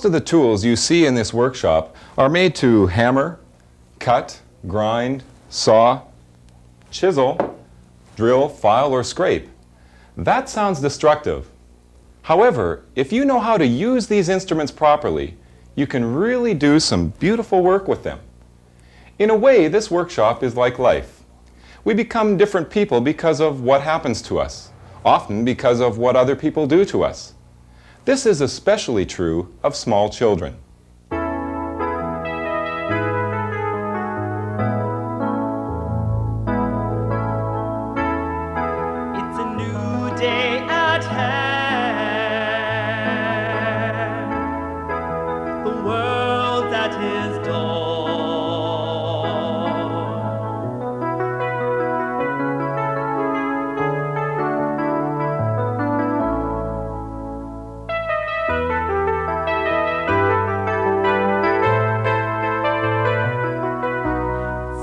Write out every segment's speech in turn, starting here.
Most of the tools you see in this workshop are made to hammer, cut, grind, saw, chisel, drill, file, or scrape. That sounds destructive. However, if you know how to use these instruments properly, you can really do some beautiful work with them. In a way, this workshop is like life. We become different people because of what happens to us, often because of what other people do to us. This is especially true of small children. It's a new day at hand. The world's at his door.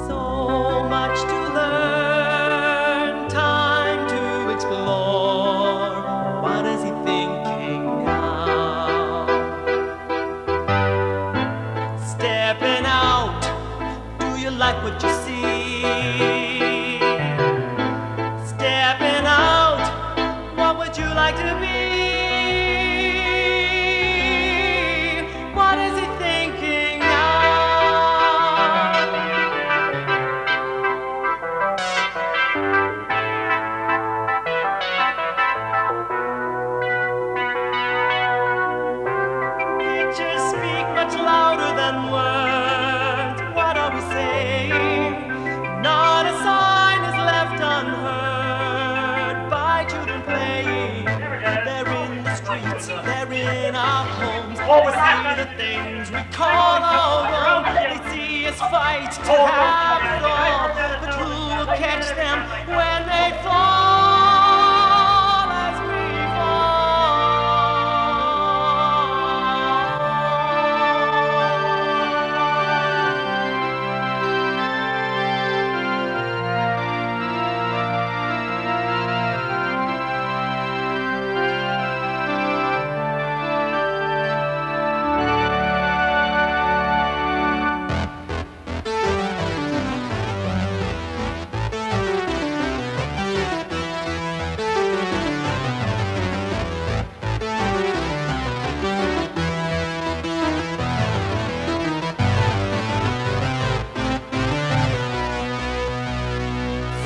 So much to learn, time to explore. What is he thinking now? Stepping out, do you like what you see? Stepping out, what would you like to be? What is he thinking now? Pictures speak much louder than words. What are we saying? Not a sign is left unheard by children playing. They're in the streets, they're in our homes. They see the things we call our own. They see us fight to have it all. But who will catch them when they fall as we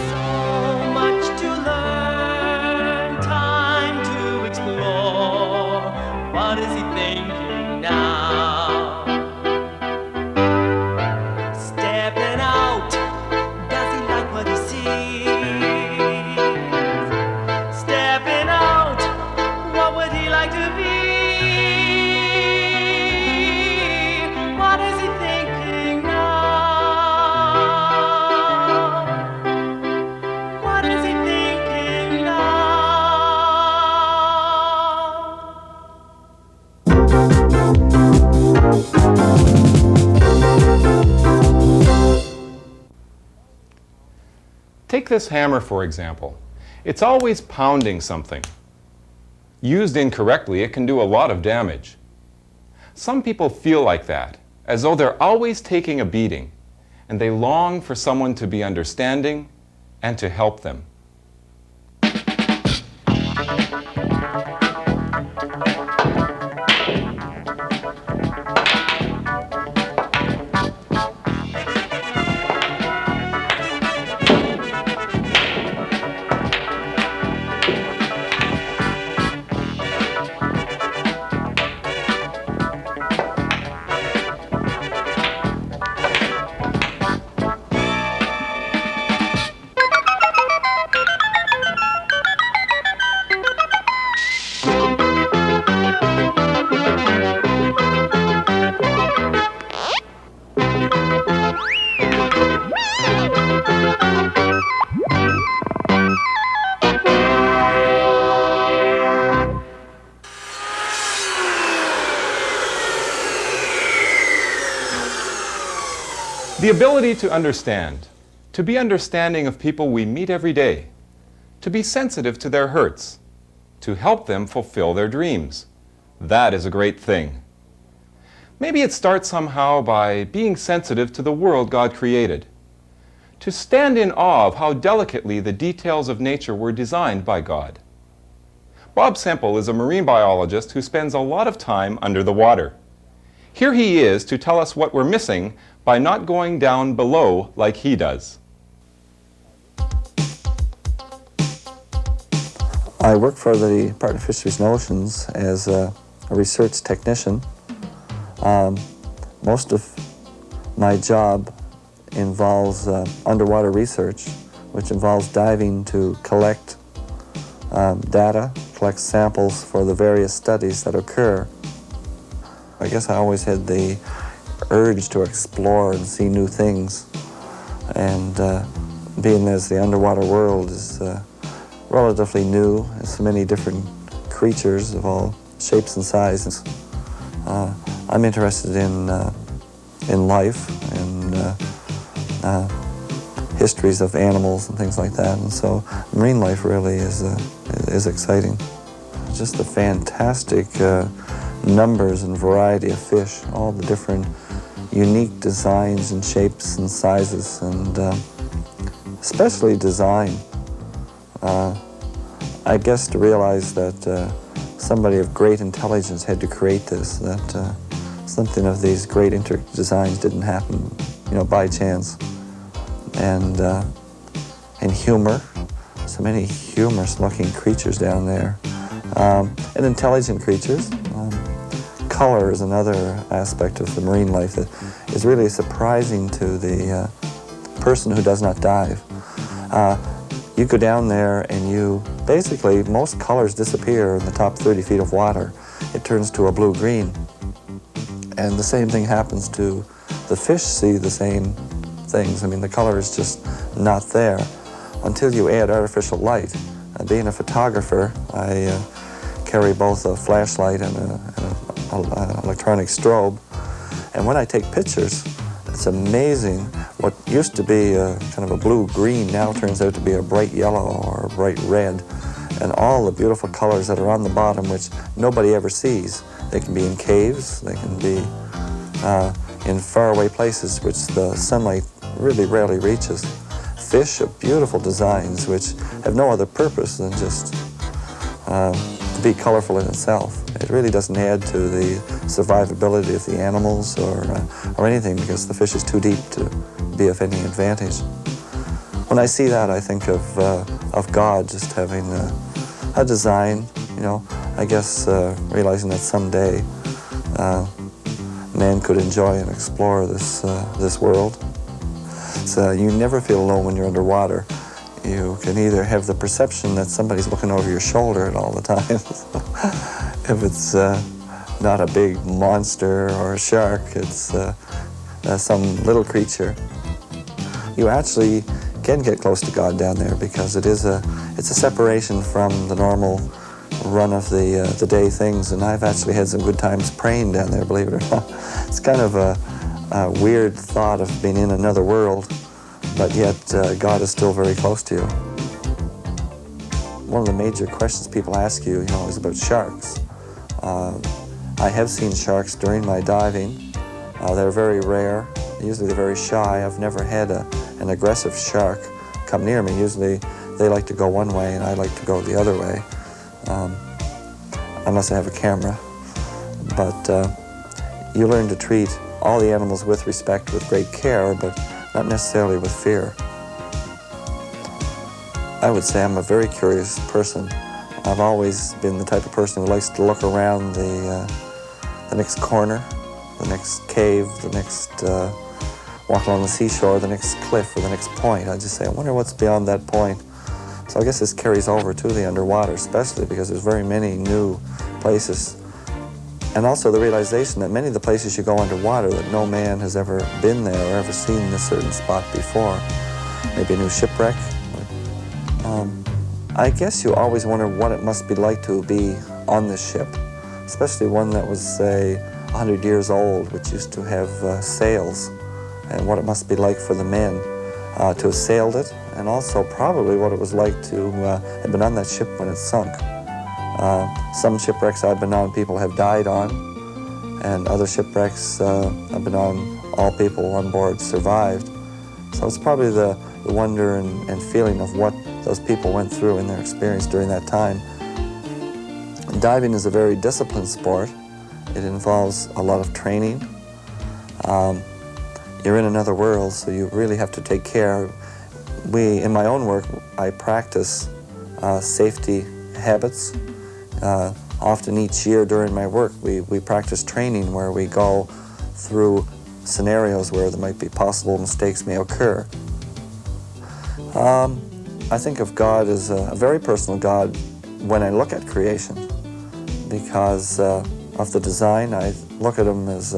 So much to learn, time to explore. What is he thinking now? Stepping out, does he like what he sees? Stepping out, what would he like to be? What is he thinking now? What is he thinking now? Take this hammer, for example. It's always pounding something. Used incorrectly, it can do a lot of damage. Some people feel like that, as though they're always taking a beating, and they long for someone to be understanding and to help them. The ability to understand, to be understanding of people we meet every day, to be sensitive to their hurts, to help them fulfill their dreams. That is a great thing. Maybe it starts somehow by being sensitive to the world God created, to stand in awe of how delicately the details of nature were designed by God. Bob Semple is a marine biologist who spends a lot of time under the water. Here he is to tell us what we're missing by not going down below like he does. I work for the Department of Fisheries and Oceans as a research technician. Most of my job involves underwater research, which involves diving to collect data, collect samples for the various studies that occur. I guess I always had the urge to explore and see new things, and being as the underwater world is relatively new, there's so many different creatures of all shapes and sizes. I'm interested in life and histories of animals and things like that, and so marine life really is exciting. Just the fantastic numbers and variety of fish, all the different unique designs and shapes and sizes, and especially design. I guess to realize that somebody of great intelligence had to create this, that something of these great intricate designs didn't happen, by chance. And humor, so many humorous-looking creatures down there, and intelligent creatures. Color is another aspect of the marine life that is really surprising to the person who does not dive. You go down there and basically, most colors disappear in the top 30 feet of water. It turns to a blue-green. And the same thing happens to the fish, see the same things. I mean, the color is just not there until you add artificial light. Being a photographer, I carry both a flashlight and an electronic strobe. And when I take pictures, it's amazing. What used to be kind of a blue-green now turns out to be a bright yellow or a bright red. And all the beautiful colors that are on the bottom, which nobody ever sees. They can be in caves, they can be in faraway places which the sunlight really rarely reaches. Fish of beautiful designs which have no other purpose than just to be colorful in itself. It really doesn't add to the survivability of the animals or anything, because the fish is too deep to be of any advantage. When I see that, I think of God just having a design, I guess realizing that someday man could enjoy and explore this world. So you never feel alone when you're underwater. You can either have the perception that somebody's looking over your shoulder at all the time. If it's not a big monster or a shark, it's some little creature. You actually can get close to God down there, because it's a separation from the normal run of the day things, and I've actually had some good times praying down there, believe it or not. It's kind of a weird thought of being in another world, but yet God is still very close to you. One of the major questions people ask you, is about sharks. I have seen sharks during my diving. They're very rare. Usually they're very shy. I've never had an aggressive shark come near me. Usually they like to go one way and I like to go the other way, unless I have a camera. But you learn to treat all the animals with respect, with great care, but not necessarily with fear. I would say I'm a very curious person. I've always been the type of person who likes to look around the next corner, the next cave, the next walk along the seashore, the next cliff, or the next point. I just say, I wonder what's beyond that point. So I guess this carries over to the underwater, especially because there's very many new places. And also the realization that many of the places you go underwater, that no man has ever been there or ever seen this certain spot before. Maybe a new shipwreck. I guess you always wonder what it must be like to be on this ship, especially one that was, say, 100 years old, which used to have sails, and what it must be like for the men to have sailed it, and also probably what it was like to have been on that ship when it sunk. Some shipwrecks I've been on, people have died on, and other shipwrecks I've been on, all people on board survived. So it's probably the wonder and feeling of what those people went through in their experience during that time. Diving is a very disciplined sport. It involves a lot of training. You're in another world, so you really have to take care. In my own work, I practice safety habits. Often each year during my work, we practice training where we go through scenarios where there might be possible mistakes may occur. I think of God as a very personal God when I look at creation, because of the design. I look at him as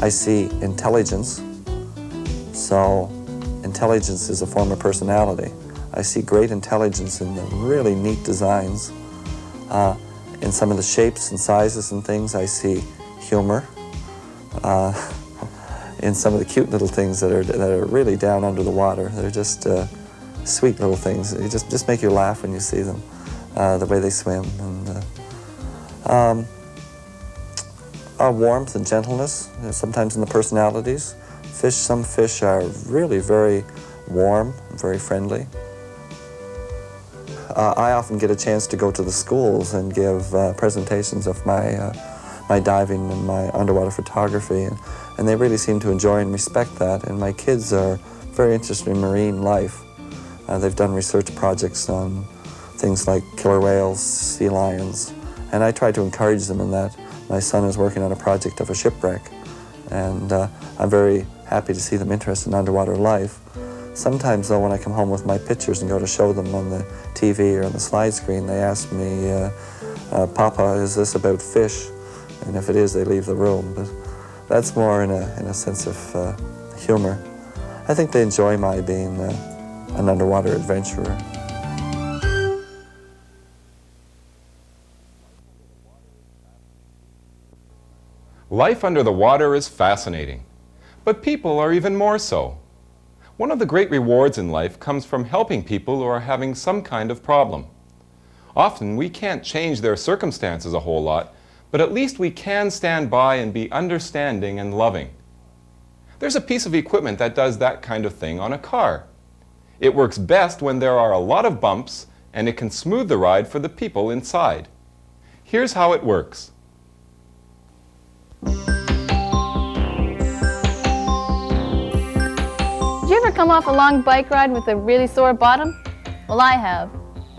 I see intelligence. So intelligence is a form of personality. I see great intelligence in the really neat designs. In some of the shapes and sizes and things, I see humor. In some of the cute little things that are really down under the water. They're just sweet little things. They just make you laugh when you see them, the way they swim. And warmth and gentleness, sometimes in the personalities. Some fish are really very warm, very friendly. I often get a chance to go to the schools and give presentations of my diving and my underwater photography, and they really seem to enjoy and respect that. And my kids are very interested in marine life. They've done research projects on things like killer whales, sea lions, and I try to encourage them in that. My son is working on a project of a shipwreck, and I'm very happy to see them interested in underwater life. Sometimes, though, when I come home with my pictures and go to show them on the TV or on the slide screen, they ask me, Papa, is this about fish? And if it is, they leave the room. But that's more in a sense of humor. I think they enjoy my being an underwater adventurer. Life under the water is fascinating, but people are even more so. One of the great rewards in life comes from helping people who are having some kind of problem. Often we can't change their circumstances a whole lot, but at least we can stand by and be understanding and loving. There's a piece of equipment that does that kind of thing on a car. It works best when there are a lot of bumps, and it can smooth the ride for the people inside. Here's how it works. Did you ever come off a long bike ride with a really sore bottom? Well, I have.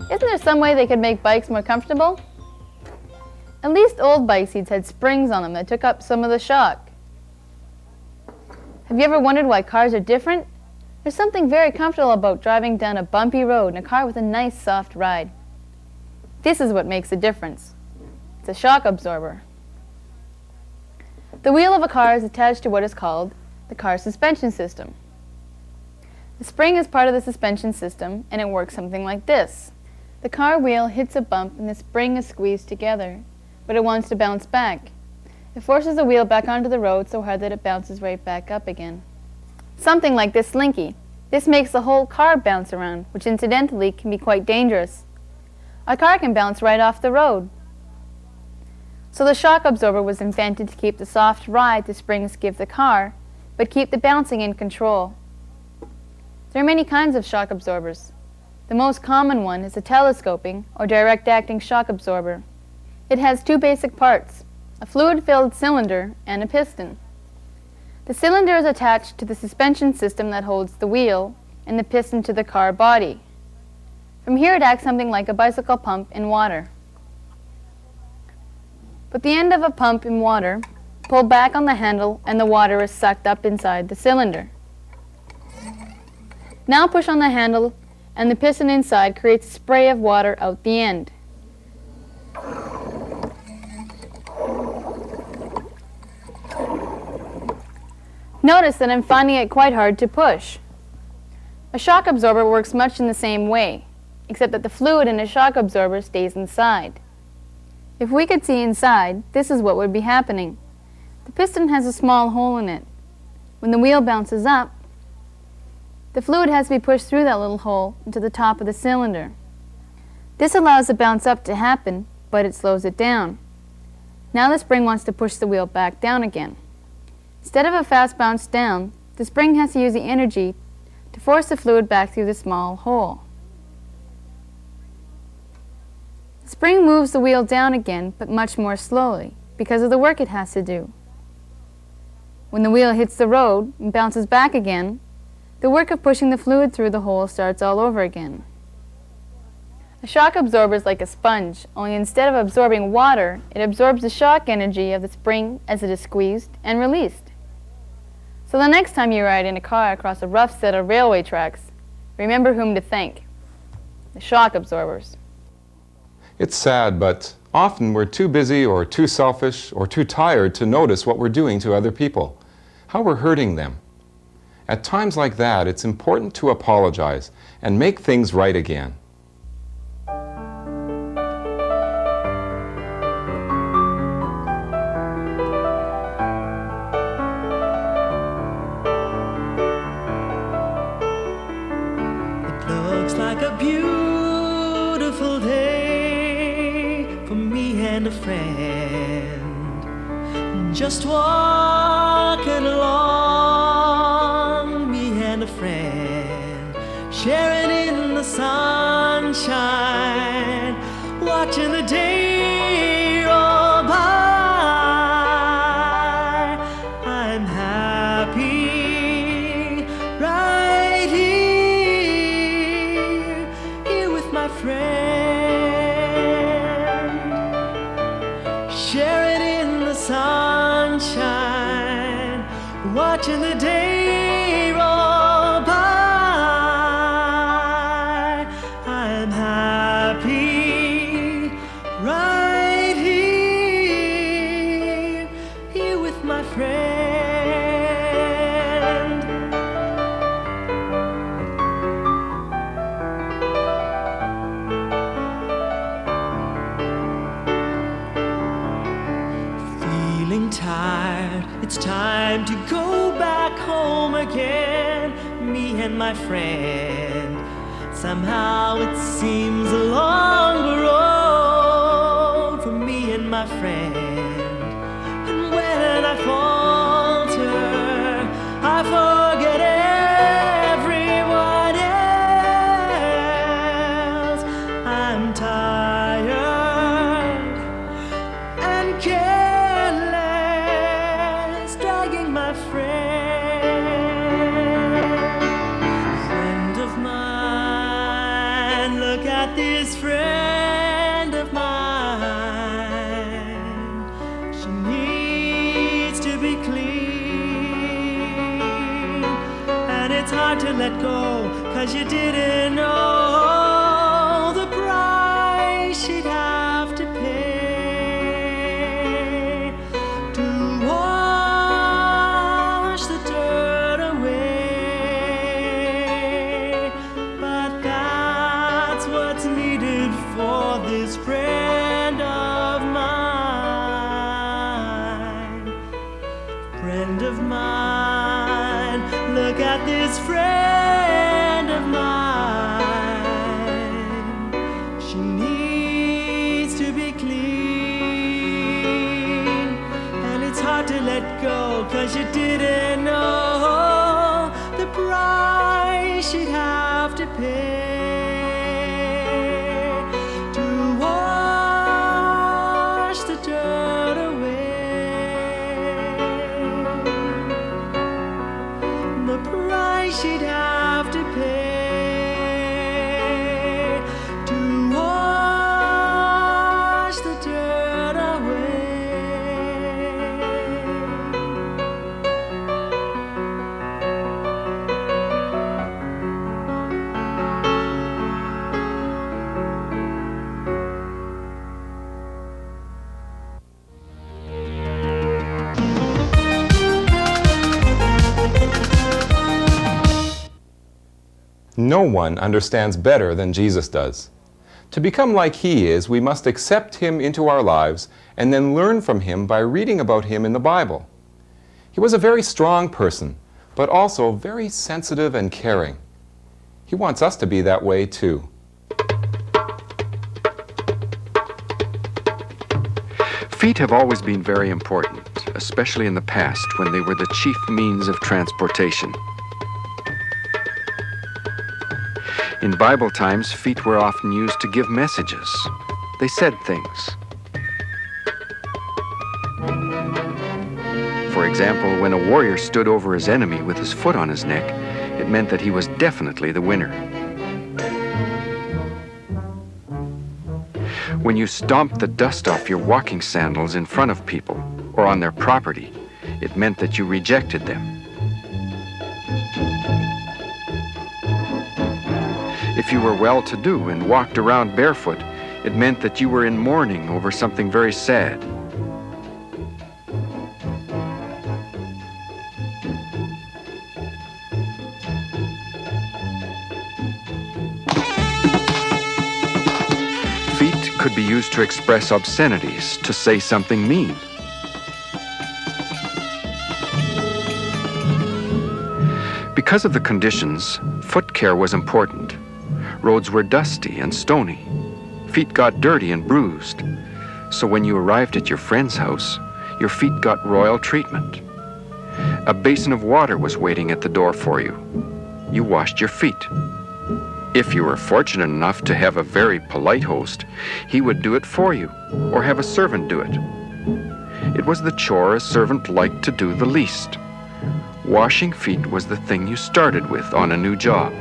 Isn't there some way they could make bikes more comfortable? At least old bike seats had springs on them that took up some of the shock. Have you ever wondered why cars are different? There's something very comfortable about driving down a bumpy road in a car with a nice soft ride. This is what makes a difference. It's a shock absorber. The wheel of a car is attached to what is called the car suspension system. The spring is part of the suspension system, and it works something like this. The car wheel hits a bump and the spring is squeezed together, but it wants to bounce back. It forces the wheel back onto the road so hard that it bounces right back up again. Something like this slinky. This makes the whole car bounce around, which incidentally can be quite dangerous. A car can bounce right off the road. So the shock absorber was invented to keep the soft ride the springs give the car, but keep the bouncing in control. There are many kinds of shock absorbers. The most common one is a telescoping or direct acting shock absorber. It has two basic parts, a fluid-filled cylinder and a piston. The cylinder is attached to the suspension system that holds the wheel and the piston to the car body. From here it acts something like a bicycle pump in water. Put the end of a pump in water, pull back on the handle, and the water is sucked up inside the cylinder. Now push on the handle, and the piston inside creates a spray of water out the end. Notice that I'm finding it quite hard to push. A shock absorber works much in the same way, except that the fluid in a shock absorber stays inside. If we could see inside, this is what would be happening. The piston has a small hole in it. When the wheel bounces up, the fluid has to be pushed through that little hole into the top of the cylinder. This allows the bounce up to happen, but it slows it down. Now the spring wants to push the wheel back down again. Instead of a fast bounce down, the spring has to use the energy to force the fluid back through the small hole. The spring moves the wheel down again, but much more slowly, because of the work it has to do. When the wheel hits the road and bounces back again, the work of pushing the fluid through the hole starts all over again. A shock absorber is like a sponge, only instead of absorbing water, it absorbs the shock energy of the spring as it is squeezed and released. So the next time you ride in a car across a rough set of railway tracks, remember whom to thank: the shock absorbers. It's sad, but often we're too busy or too selfish or too tired to notice what we're doing to other people, how we're hurting them. At times like that, it's important to apologize and make things right again. Looks like a beautiful day for me and a friend. Just walking along, me and a friend, sharing in the sunshine, watching the day roll by. I'm happy right here with my friend, sharing in the sunshine, watching the day roll by. I'm happy right here with my friend. Feeling tired, it's time to go back home again, me and my friend. Somehow it seems a longer road for me and my friend. And when I falter, I forget everyone else. I'm tired and careless, dragging my friend of mine. Look at this friend of mine. She needs to be clean, and it's hard to let go, 'cause you didn't know the price she'd have to pay to wash the dirt away. But that's what's needed for this friend of mine. Friend of mine, look at this friend of mine. She needs to be clean, and it's hard to let go, 'cause you didn't know the price she'd have to pay to wash the dirt away. The price she'd have to pay to wash the dirt away. No one understands better than Jesus does. To become like He is, we must accept Him into our lives and then learn from Him by reading about Him in the Bible. He was a very strong person, but also very sensitive and caring. He wants us to be that way too. Feet have always been very important, especially in the past when they were the chief means of transportation. In Bible times, feet were often used to give messages. They said things. For example, when a warrior stood over his enemy with his foot on his neck, it meant that he was definitely the winner. When you stomped the dust off your walking sandals in front of people or on their property, it meant that you rejected them. If you were well-to-do and walked around barefoot, it meant that you were in mourning over something very sad. Feet could be used to express obscenities, to say something mean. Because of the conditions, foot care was important. Roads were dusty and stony. Feet got dirty and bruised. So when you arrived at your friend's house, your feet got royal treatment. A basin of water was waiting at the door for you. You washed your feet. If you were fortunate enough to have a very polite host, he would do it for you, or have a servant do it. It was the chore a servant liked to do the least. Washing feet was the thing you started with on a new job.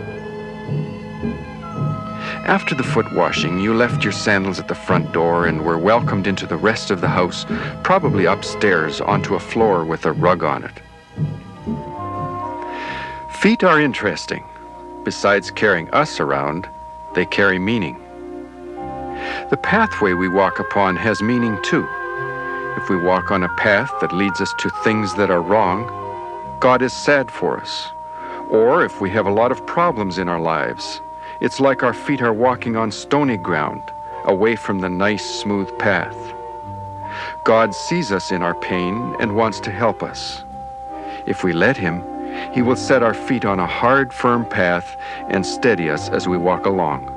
After the foot washing, you left your sandals at the front door and were welcomed into the rest of the house, probably upstairs onto a floor with a rug on it. Feet are interesting. Besides carrying us around, they carry meaning. The pathway we walk upon has meaning too. If we walk on a path that leads us to things that are wrong, God is sad for us. Or if we have a lot of problems in our lives, it's like our feet are walking on stony ground, away from the nice, smooth path. God sees us in our pain and wants to help us. If we let Him, He will set our feet on a hard, firm path and steady us as we walk along.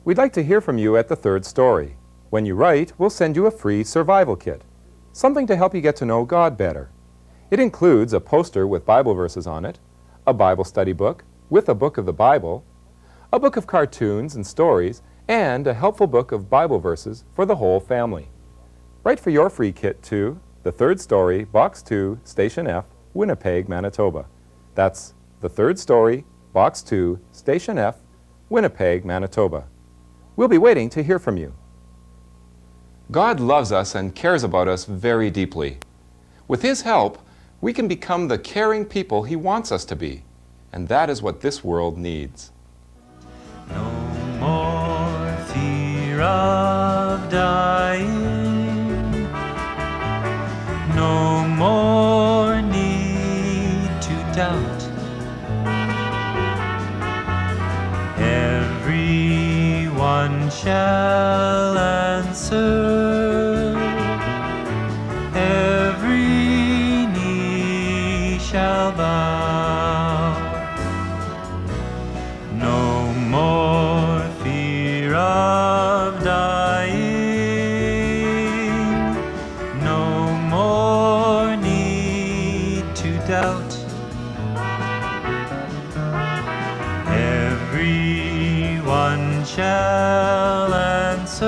We'd like to hear from you at the Third Story. When you write, we'll send you a free survival kit, something to help you get to know God better. It includes a poster with Bible verses on it, a Bible study book with a book of the Bible, a book of cartoons and stories, and a helpful book of Bible verses for the whole family. Write for your free kit to The Third Story, Box 2, Station F, Winnipeg, Manitoba. That's The Third Story, Box 2, Station F, Winnipeg, Manitoba. We'll be waiting to hear from you. God loves us and cares about us very deeply. With His help, we can become the caring people He wants us to be. And that is what this world needs. No more fear of dying. No more need to doubt. Everyone shall answer. Every knee shall bow. No more fear of dying. No more need to doubt. Everyone shall answer.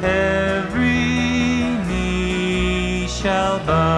Every knee shall bow.